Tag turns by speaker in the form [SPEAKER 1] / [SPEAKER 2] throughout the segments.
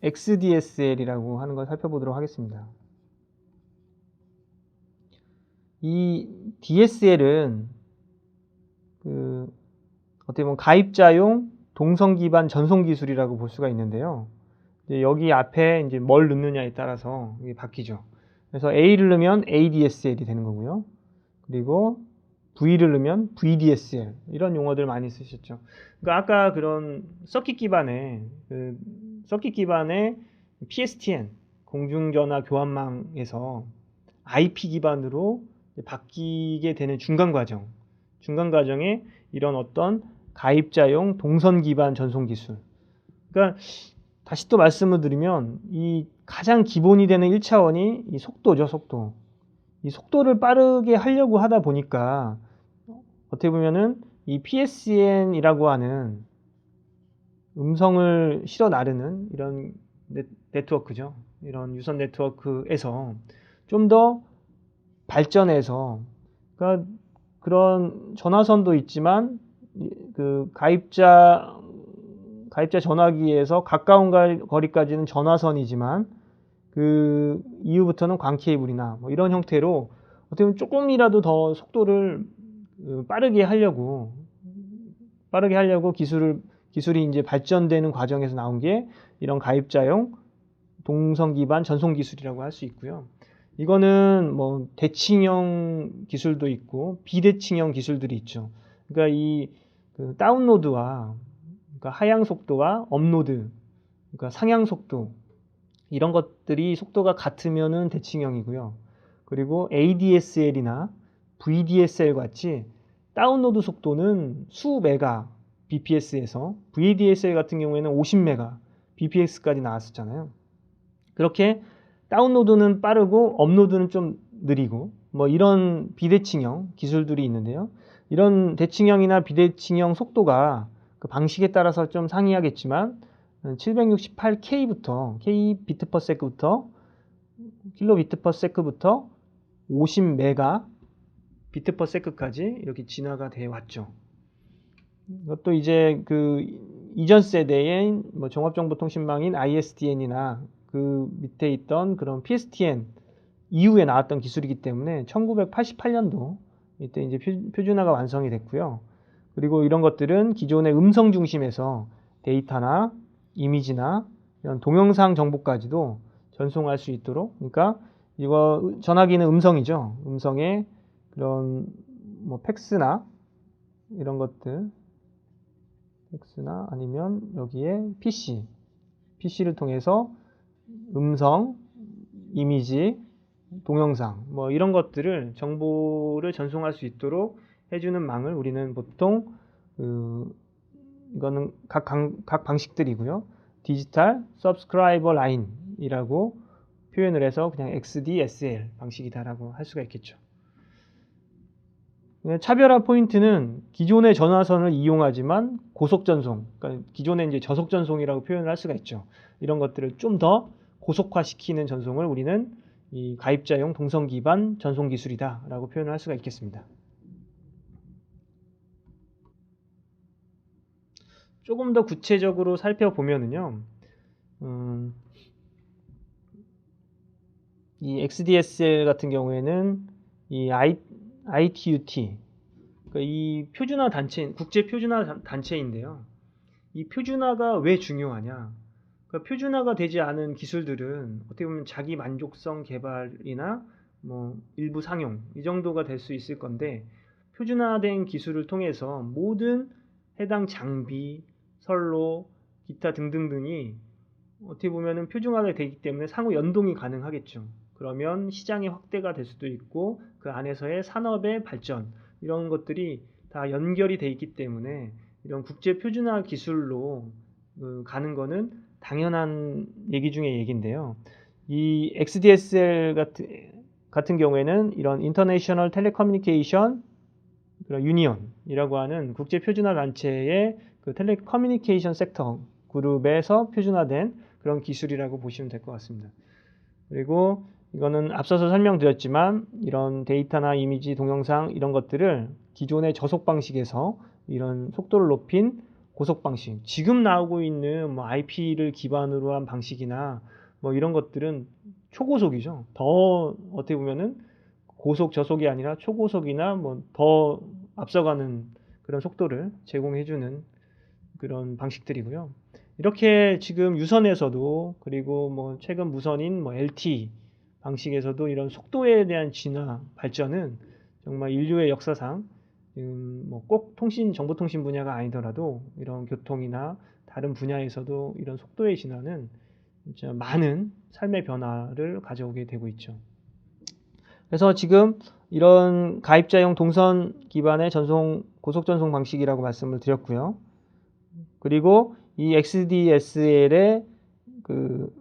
[SPEAKER 1] XDSL이라고 하는 걸 살펴보도록 하겠습니다. 이 DSL은 어떻게 보면 가입자용 동선 기반 전송 기술이라고 볼 수가 있는데요. 이제 여기 앞에 이제 뭘 넣느냐에 따라서 이게 바뀌죠. 그래서 A를 넣으면 ADSL이 되는 거고요. 그리고 V를 넣으면 VDSL 이런 용어들 많이 쓰셨죠. 그러니까 아까 그런 서킷 기반의 PSTN 공중전화 교환망에서 IP 기반으로 바뀌게 되는 중간 과정에 이런 어떤 가입자용 동선 기반 전송 기술. 그러니까 다시 또 말씀을 드리면 이 가장 기본이 되는 1차원이 이 속도죠, 속도. 이 속도를 빠르게 하려고 하다 보니까 어떻게 보면은 이 PSTN이라고 하는 음성을 실어 나르는 이런 네트워크죠. 이런 유선 네트워크에서 좀 더 발전해서, 그러니까 그런 전화선도 있지만 그 가입자 전화기에서 가까운 거리까지는 전화선이지만 그 이후부터는 광 케이블이나 뭐 이런 형태로 어떻게 보면 조금이라도 더 속도를 빠르게 하려고 기술이 이제 발전되는 과정에서 나온 게 이런 가입자용 동선 기반 전송 기술이라고 할 수 있고요. 이거는 뭐 대칭형 기술도 있고 비대칭형 기술들이 있죠. 그러니까 이 다운로드와 그러니까 하향 속도와 업로드, 그러니까 상향 속도 이런 것들이 속도가 같으면은 대칭형이고요. 그리고 ADSL이나 VDSL 같이 다운로드 속도는 수 메가 bps에서 VDSL 같은 경우에는 50 메가 bps까지 나왔었잖아요. 그렇게 다운로드는 빠르고 업로드는 좀 느리고 뭐 이런 비대칭형 기술들이 있는데요. 이런 대칭형이나 비대칭형 속도가 그 방식에 따라서 좀 상이하겠지만 768K부터 Kbit/s부터 킬로비트/s부터 50 메가 비트/s까지 이렇게 진화가 돼 왔죠. 이것도 이제 그 이전 세대의 뭐 종합정보통신망인 ISDN이나 그 밑에 있던 그런 PSTN 이후에 나왔던 기술이기 때문에 1988년도 이때 이제 표준화가 완성이 됐고요. 그리고 이런 것들은 기존의 음성 중심에서 데이터나 이미지나 이런 동영상 정보까지도 전송할 수 있도록, 그러니까 이거 전화기는 음성이죠. 음성에 그런 뭐 팩스나 이런 것들, 팩스나 아니면 여기에 PC를 통해서 음성, 이미지, 동영상 뭐 이런 것들을 정보를 전송할 수 있도록 해주는 망을 우리는 보통 이거는 각 방식들이고요. 디지털 서브스크라이버 라인이라고 표현을 해서 그냥 XDSL 방식이다라고 할 수가 있겠죠. 차별화 포인트는 기존의 전화선을 이용하지만 고속 전송, 그러니까 기존의 이제 저속 전송이라고 표현을 할 수가 있죠. 이런 것들을 좀 더 고속화시키는 전송을 우리는 이 가입자용 동선 기반 전송 기술이다라고 표현을 할 수가 있겠습니다. 조금 더 구체적으로 살펴보면은요, 이 XDSL 같은 경우에는 이 ITU-T, 그러니까 이 표준화 단체, 국제 표준화 단체인데요. 이 표준화가 왜 중요하냐? 그러니까 표준화가 되지 않은 기술들은 어떻게 보면 자기 만족성 개발이나 뭐 일부 상용 이 정도가 될 수 있을 건데, 표준화된 기술을 통해서 모든 해당 장비, 선로, 기타 등등등이 어떻게 보면은 표준화가 되기 때문에 상호 연동이 가능하겠죠. 그러면 시장의 확대가 될 수도 있고 그 안에서의 산업의 발전 이런 것들이 다 연결이 돼 있기 때문에 이런 국제 표준화 기술로 가는 거는 당연한 얘기 중에 얘기인데요. 이 XDSL 같은 경우에는 이런 인터내셔널 텔레커뮤니케이션 유니언이라고 하는 국제 표준화 단체의 그 텔레커뮤니케이션 섹터 그룹에서 표준화된 그런 기술이라고 보시면 될 것 같습니다. 그리고 이거는 앞서서 설명드렸지만 이런 데이터나 이미지, 동영상 이런 것들을 기존의 저속 방식에서 이런 속도를 높인 고속 방식. 지금 나오고 있는 뭐 IP를 기반으로 한 방식이나 뭐 이런 것들은 초고속이죠. 더 어떻게 보면은 고속 저속이 아니라 초고속이나 뭐 더 앞서가는 그런 속도를 제공해주는 그런 방식들이고요. 이렇게 지금 유선에서도 그리고 뭐 최근 무선인 뭐 LTE 방식에서도 이런 속도에 대한 진화 발전은 정말 인류의 역사상 뭐 꼭 정보통신 분야가 아니더라도 이런 교통이나 다른 분야에서도 이런 속도의 진화는 진짜 많은 삶의 변화를 가져오게 되고 있죠. 그래서 지금 이런 가입자용 동선 기반의 고속전송 방식이라고 말씀을 드렸고요. 그리고 이 XDSL의 그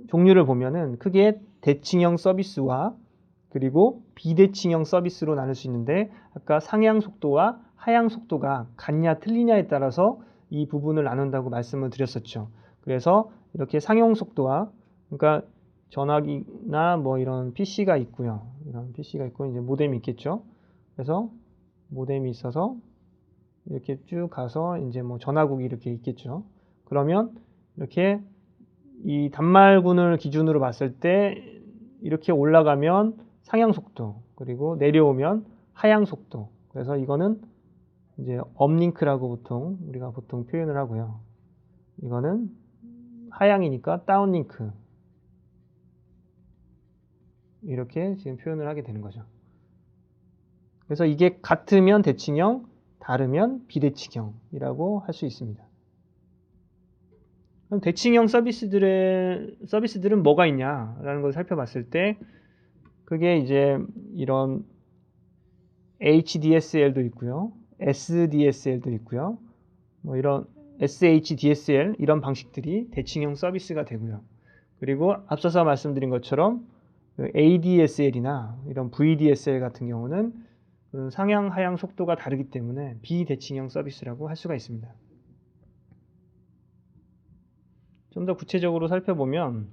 [SPEAKER 1] 종류를 보면은 크게 대칭형 서비스와 그리고 비대칭형 서비스로 나눌 수 있는데, 아까 상향 속도와 하향 속도가 같냐 틀리냐에 따라서 이 부분을 나눈다고 말씀을 드렸었죠. 그래서 이렇게 상용 속도와, 그러니까 전화기나 뭐 이런 PC가 있고요. 이런 PC가 있고 이제 모뎀이 있겠죠. 그래서 모뎀이 있어서 이렇게 쭉 가서 이제 뭐 전화국이 이렇게 있겠죠. 그러면 이렇게 이 단말군을 기준으로 봤을 때 이렇게 올라가면 상향 속도, 그리고 내려오면 하향 속도. 그래서 이거는 이제 업링크라고 우리가 보통 표현을 하고요. 이거는 하향이니까 다운링크. 이렇게 지금 표현을 하게 되는 거죠. 그래서 이게 같으면 대칭형, 다르면 비대칭형이라고 할 수 있습니다. 그럼 대칭형 서비스들은 뭐가 있냐라는 걸 살펴봤을 때, 그게 이제 이런 HDSL도 있고요, SDSL도 있고요, 뭐 이런 SHDSL 이런 방식들이 대칭형 서비스가 되고요. 그리고 앞서서 말씀드린 것처럼 ADSL이나 이런 VDSL 같은 경우는 상향 하향 속도가 다르기 때문에 비대칭형 서비스라고 할 수가 있습니다. 좀 더 구체적으로 살펴보면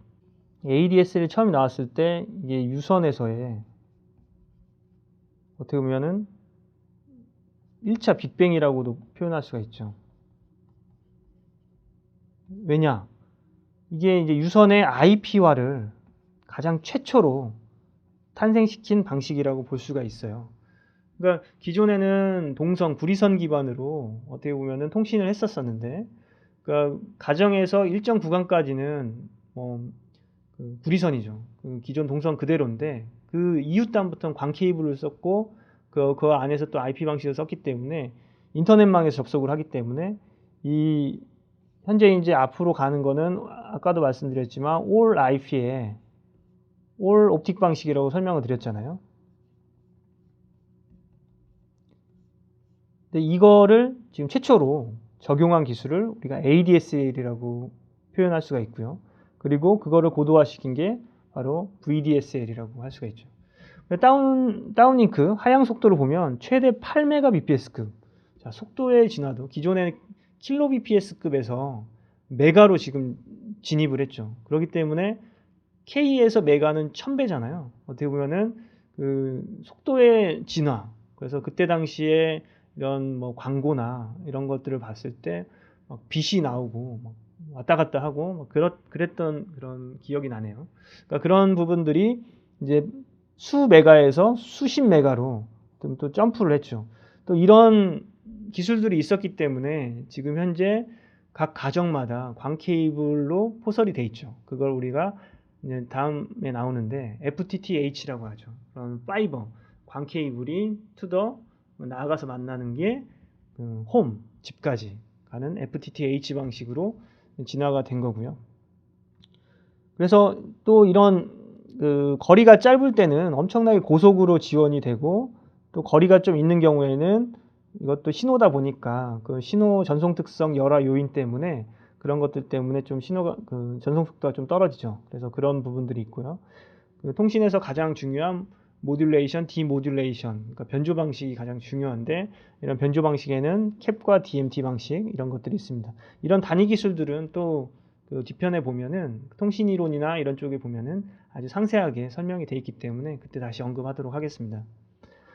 [SPEAKER 1] ADSL이 처음 나왔을 때 이게 유선에서의 어떻게 보면은 1차 빅뱅이라고도 표현할 수가 있죠. 왜냐? 이게 이제 유선의 IP화를 가장 최초로 탄생시킨 방식이라고 볼 수가 있어요. 그러니까 기존에는 구리선 기반으로 어떻게 보면은 통신을 했었었는데, 그러니까 가정에서 일정 구간까지는 구리선이죠. 기존 동선 그대로인데 그 이후 단부터는 광 케이블을 썼고 그 안에서 또 IP 방식을 썼기 때문에 인터넷망에서 접속을 하기 때문에 이 현재 이제 앞으로 가는 거는 아까도 말씀드렸지만 올 IP의 올 옵틱 방식이라고 설명을 드렸잖아요. 근데 이거를 지금 최초로 적용한 기술을 우리가 ADSL이라고 표현할 수가 있고요. 그리고 그거를 고도화시킨 게 바로 VDSL이라고 할 수가 있죠. 다운링크 하향 속도를 보면 최대 8Mbps급. 자, 속도의 진화도 기존의 킬로bps급에서 메가로 지금 진입을 했죠. 그렇기 때문에 K에서 메가는 1000배잖아요. 어떻게 보면은 그 속도의 진화. 그래서 그때 당시에 이런 뭐 광고나 이런 것들을 봤을 때 막 빛이 나오고 막 왔다 갔다 하고 막 그랬던 그런 기억이 나네요. 그러니까 그런 부분들이 이제 수 메가에서 수십 메가로 또 점프를 했죠. 또 이런 기술들이 있었기 때문에 지금 현재 각 가정마다 광 케이블로 포설이 돼 있죠. 그걸 우리가 이제 다음에 나오는데 FTTH라고 하죠. 그런 파이버 광 케이블이 투더 나아가서 만나는 게 홈 집까지 가는 FTTH 방식으로 진화가 된 거고요. 그래서 또 이런 거리가 짧을 때는 엄청나게 고속으로 지원이 되고, 또 거리가 좀 있는 경우에는 이것도 신호다 보니까 그 신호 전송 특성 여러 요인 때문에 그런 것들 때문에 좀 신호가 전송 속도가 좀 떨어지죠. 그래서 그런 부분들이 있고요. 통신에서 가장 중요한 모듈레이션, 디모듈레이션, 그러니까 변조 방식이 가장 중요한데, 이런 변조 방식에는 캡과 DMT 방식 이런 것들이 있습니다. 이런 단위 기술들은 또 그 뒤편에 보면은 통신 이론이나 이런 쪽에 보면은 아주 상세하게 설명이 되어 있기 때문에 그때 다시 언급하도록 하겠습니다.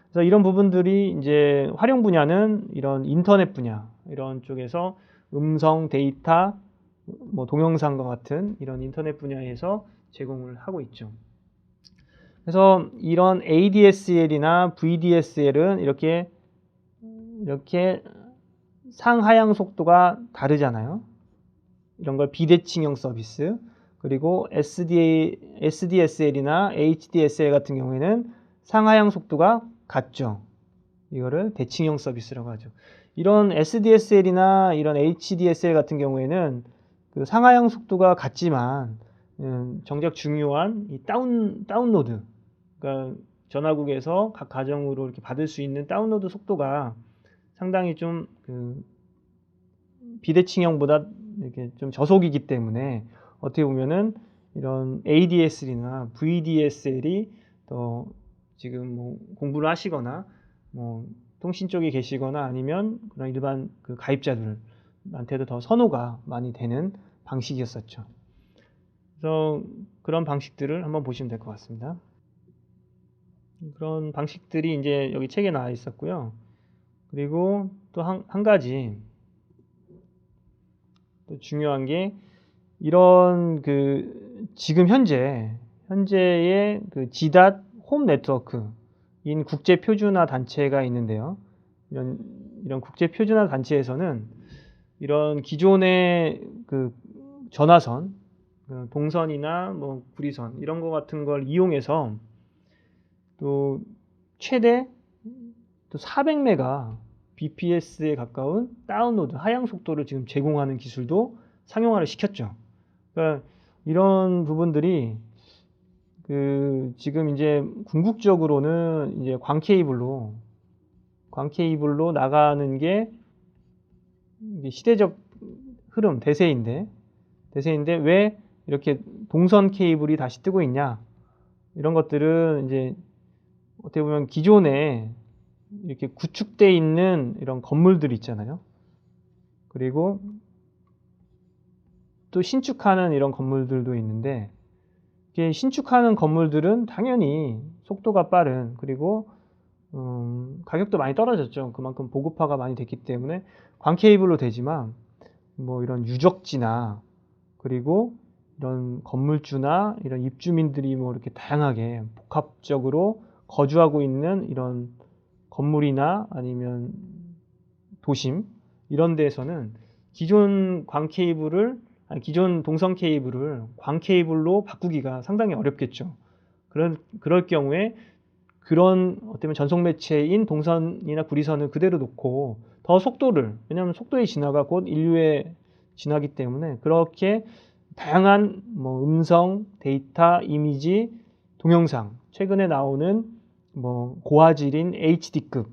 [SPEAKER 1] 그래서 이런 부분들이 이제 활용 분야는 이런 인터넷 분야, 이런 쪽에서 음성, 데이터, 뭐 동영상과 같은 이런 인터넷 분야에서 제공을 하고 있죠. 그래서 이런 ADSL이나 VDSL은 이렇게 상하향 속도가 다르잖아요. 이런 걸 비대칭형 서비스. 그리고 SDSL이나 HDSL 같은 경우에는 상하향 속도가 같죠. 이거를 대칭형 서비스라고 하죠. 이런 SDSL이나 이런 HDSL 같은 경우에는 그 상하향 속도가 같지만 정작 중요한 이 다운로드, 그러니까 전화국에서 각 가정으로 이렇게 받을 수 있는 다운로드 속도가 상당히 좀 비대칭형보다 이렇게 좀 저속이기 때문에 어떻게 보면은 이런 ADSL이나 VDSL이 더 지금 뭐 공부를 하시거나 뭐 통신 쪽에 계시거나 아니면 그런 일반 그 가입자들한테도 더 선호가 많이 되는 방식이었었죠. 그래서 그런 방식들을 한번 보시면 될 것 같습니다. 그런 방식들이 이제 여기 책에 나와 있었고요. 그리고 또 한 가지 또 중요한 게 이런 그 지금 현재의 그 GDAT 홈 네트워크인 국제 표준화 단체가 있는데요. 이런 국제 표준화 단체에서는 이런 기존의 그 전화선, 동선이나 뭐 구리선 이런 거 같은 걸 이용해서 또 최대 또 400메가 bps에 가까운 다운로드 하향 속도를 지금 제공하는 기술도 상용화를 시켰죠. 그러니까 이런 부분들이 그 지금 이제 궁극적으로는 이제 광 케이블로 나가는 게 시대적 흐름 대세인데 왜 이렇게 동선 케이블이 다시 뜨고 있냐, 이런 것들은 이제 어떻게 보면 기존에 이렇게 구축되어 있는 이런 건물들 있잖아요. 그리고 또 신축하는 이런 건물들도 있는데, 이게 신축하는 건물들은 당연히 속도가 빠른, 그리고 가격도 많이 떨어졌죠. 그만큼 보급화가 많이 됐기 때문에 광 케이블로 되지만 뭐 이런 유적지나 그리고 이런 건물주나 이런 입주민들이 뭐 이렇게 다양하게 복합적으로 거주하고 있는 이런 건물이나 아니면 도심 이런 데에서는 기존 동선 케이블을 광 케이블로 바꾸기가 상당히 어렵겠죠. 그럴 경우에 그런 어쩌면 전송 매체인 동선이나 구리선을 그대로 놓고 더 왜냐하면 속도의 진화가 곧 인류의 진화기 때문에 그렇게 다양한 뭐 음성, 데이터, 이미지, 동영상, 최근에 나오는 뭐 고화질인 HD급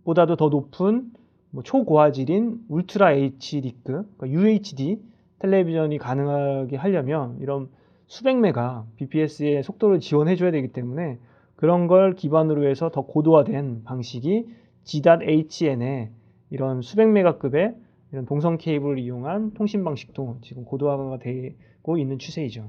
[SPEAKER 1] 보다도 더 높은 뭐 초고화질인 울트라 HD급, 그러니까 UHD 텔레비전이 가능하게 하려면 이런 수백 메가 bps의 속도를 지원해 줘야 되기 때문에 그런 걸 기반으로 해서 더 고도화된 방식이 G.HN의 이런 수백 메가급의 이런 동선 케이블을 이용한 통신 방식도 지금 고도화가 되고 있는 추세이죠.